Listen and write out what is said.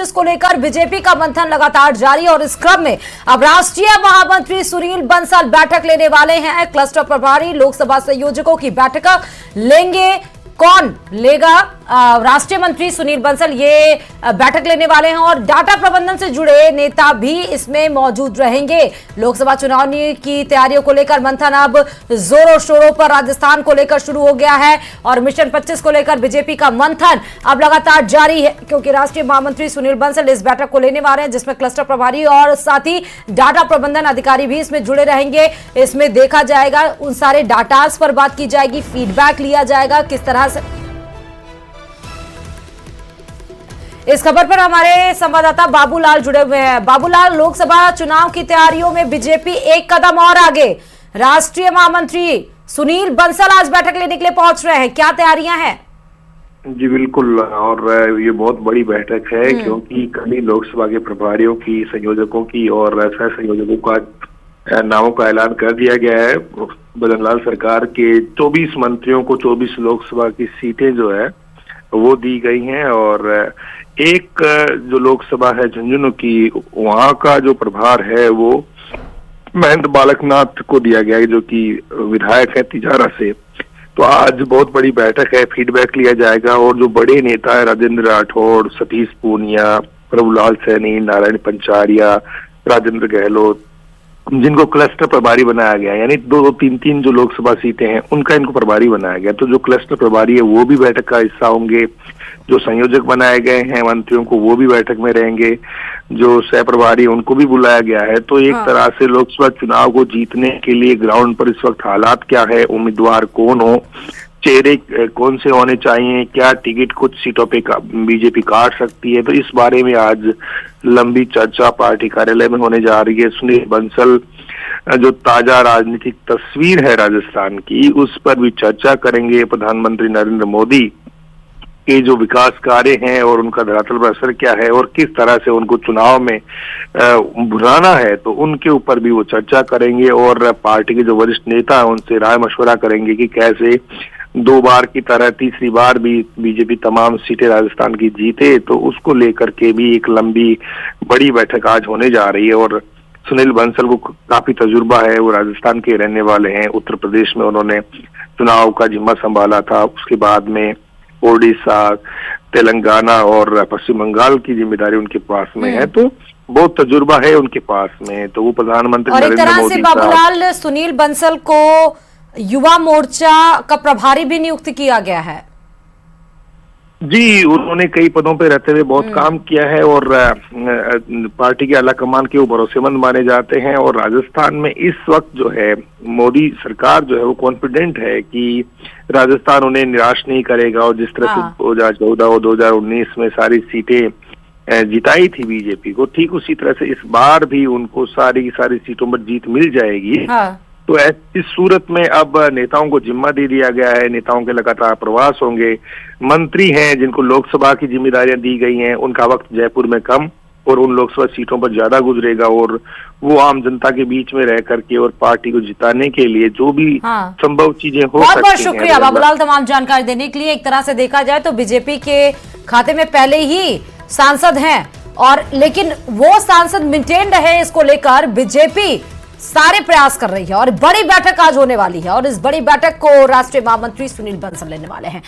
25 को लेकर बीजेपी का मंथन लगातार जारी और इस क्रम में अब राष्ट्रीय महामंत्री सुनील बंसल बैठक लेने वाले हैं। क्लस्टर प्रभारी लोकसभा संयोजकों की बैठक लेंगे। कौन लेगा? राष्ट्रीय मंत्री सुनील बंसल ये बैठक लेने वाले हैं और डाटा प्रबंधन से जुड़े नेता भी इसमें मौजूद रहेंगे। लोकसभा चुनाव की तैयारियों को लेकर मंथन अब जोरों शोरों पर राजस्थान को लेकर शुरू हो गया है और मिशन 25 को लेकर बीजेपी का मंथन अब लगातार जारी है, क्योंकि राष्ट्रीय महामंत्री सुनील बंसल इस बैठक को लेने वाले हैं, जिसमें क्लस्टर प्रभारी और साथ ही डाटा प्रबंधन अधिकारी भी इसमें जुड़े रहेंगे। इसमें देखा जाएगा, उन सारे डाटास पर बात की जाएगी, फीडबैक लिया जाएगा किस तरह से। इस खबर पर हमारे संवाददाता बाबूलाल जुड़े हुए हैं। बाबूलाल, लोकसभा चुनाव की तैयारियों में बीजेपी एक कदम और आगे, राष्ट्रीय महामंत्री सुनील बंसल आज बैठक लेने के लिए पहुंच रहे हैं, क्या तैयारियां हैं? जी बिल्कुल, और ये बहुत बड़ी बैठक है क्योंकि कल ही लोकसभा के प्रभारियों की, संयोजकों की और सह संयोजकों का नामों का ऐलान कर दिया गया है। मदन लाल सरकार के 24 मंत्रियों को 24 लोकसभा की सीटें जो है वो दी गई हैं और एक जो लोकसभा है झुंझुनू की, वहां का जो प्रभार है वो महेंद्र बालकनाथ को दिया गया है, जो कि विधायक है तिजारा से। तो आज बहुत बड़ी बैठक है, फीडबैक लिया जाएगा और जो बड़े नेता है राजेंद्र राठौड़, सतीश पूनिया, प्रभुलाल सैनी, नारायण पंचारिया, राजेंद्र गहलोत, जिनको क्लस्टर प्रभारी बनाया गया है, यानी दो तीन जो लोकसभा सीटें हैं उनका इनको प्रभारी बनाया गया। तो जो क्लस्टर प्रभारी है वो भी बैठक का हिस्सा होंगे, जो संयोजक बनाए गए हैं मंत्रियों को वो भी बैठक में रहेंगे, जो सह प्रभारी उनको भी बुलाया गया है। तो एक तरह से लोकसभा चुनाव को जीतने के लिए ग्राउंड पर इस वक्त हालात क्या है, उम्मीदवार कौन हो, चेहरे कौन से होने चाहिए, क्या टिकट कुछ सीटों पे बीजेपी काट सकती है, तो इस बारे में आज लंबी चर्चा पार्टी कार्यालय में होने जा रही है। सुनील बंसल जो ताजा राजनीतिक तस्वीर है राजस्थान की, उस पर भी चर्चा करेंगे। प्रधानमंत्री नरेंद्र मोदी के जो विकास कार्य हैं और उनका धरातल पर असर क्या है और किस तरह से उनको चुनाव में बुलाना है, तो उनके ऊपर भी वो चर्चा करेंगे और पार्टी के जो वरिष्ठ नेता हैं उनसे राय मशवरा करेंगे कि कैसे 2 बार की तरह तीसरी बार भी बीजेपी तमाम सीटें राजस्थान की जीते। तो उसको लेकर के भी एक लंबी बड़ी बैठक आज होने जा रही है और सुनील बंसल को काफी तजुर्बा है, वो राजस्थान के रहने वाले हैं। उत्तर प्रदेश में उन्होंने चुनाव का जिम्मा संभाला था, उसके बाद में ओडिशा, तेलंगाना और पश्चिम बंगाल की जिम्मेदारी उनके पास में है, तो बहुत तजुर्बा है उनके पास में। तो वो प्रधानमंत्री और एक तरह से बाबूलाल, सुनील बंसल को युवा मोर्चा का प्रभारी भी नियुक्त किया गया है। जी, उन्होंने कई पदों पे रहते हुए बहुत काम किया है और पार्टी के आला कमान के वो भरोसेमंद माने जाते हैं। और राजस्थान में इस वक्त जो है मोदी सरकार जो है वो कॉन्फिडेंट है कि राजस्थान उन्हें निराश नहीं करेगा और जिस तरह से 2014 और 2019 में सारी सीटें जिताई थी बीजेपी को, ठीक उसी तरह से इस बार भी उनको सारी की सारी सीटों पर जीत मिल जाएगी। तो इस सूरत में अब नेताओं को जिम्मा दे दिया गया है, नेताओं के लगातार प्रवास होंगे। मंत्री हैं जिनको लोकसभा की जिम्मेदारियां दी गई हैं, उनका वक्त जयपुर में कम और उन लोकसभा सीटों पर ज्यादा गुजरेगा और वो आम जनता के बीच में रह करके और पार्टी को जिताने के लिए जो भी संभव चीजें हो सकती हैं। बहुत शुक्रिया बाबूलाल तमाम जानकारी देने के लिए। एक तरह से देखा जाए तो बीजेपी के खाते में पहले ही सांसद हैं और लेकिन वो सांसद मेंटेन रहे, इसको लेकर बीजेपी सारे प्रयास कर रही है और बड़ी बैठक आज होने वाली है और इस बड़ी बैठक को राष्ट्रीय महामंत्री सुनील बंसल लेने वाले हैं।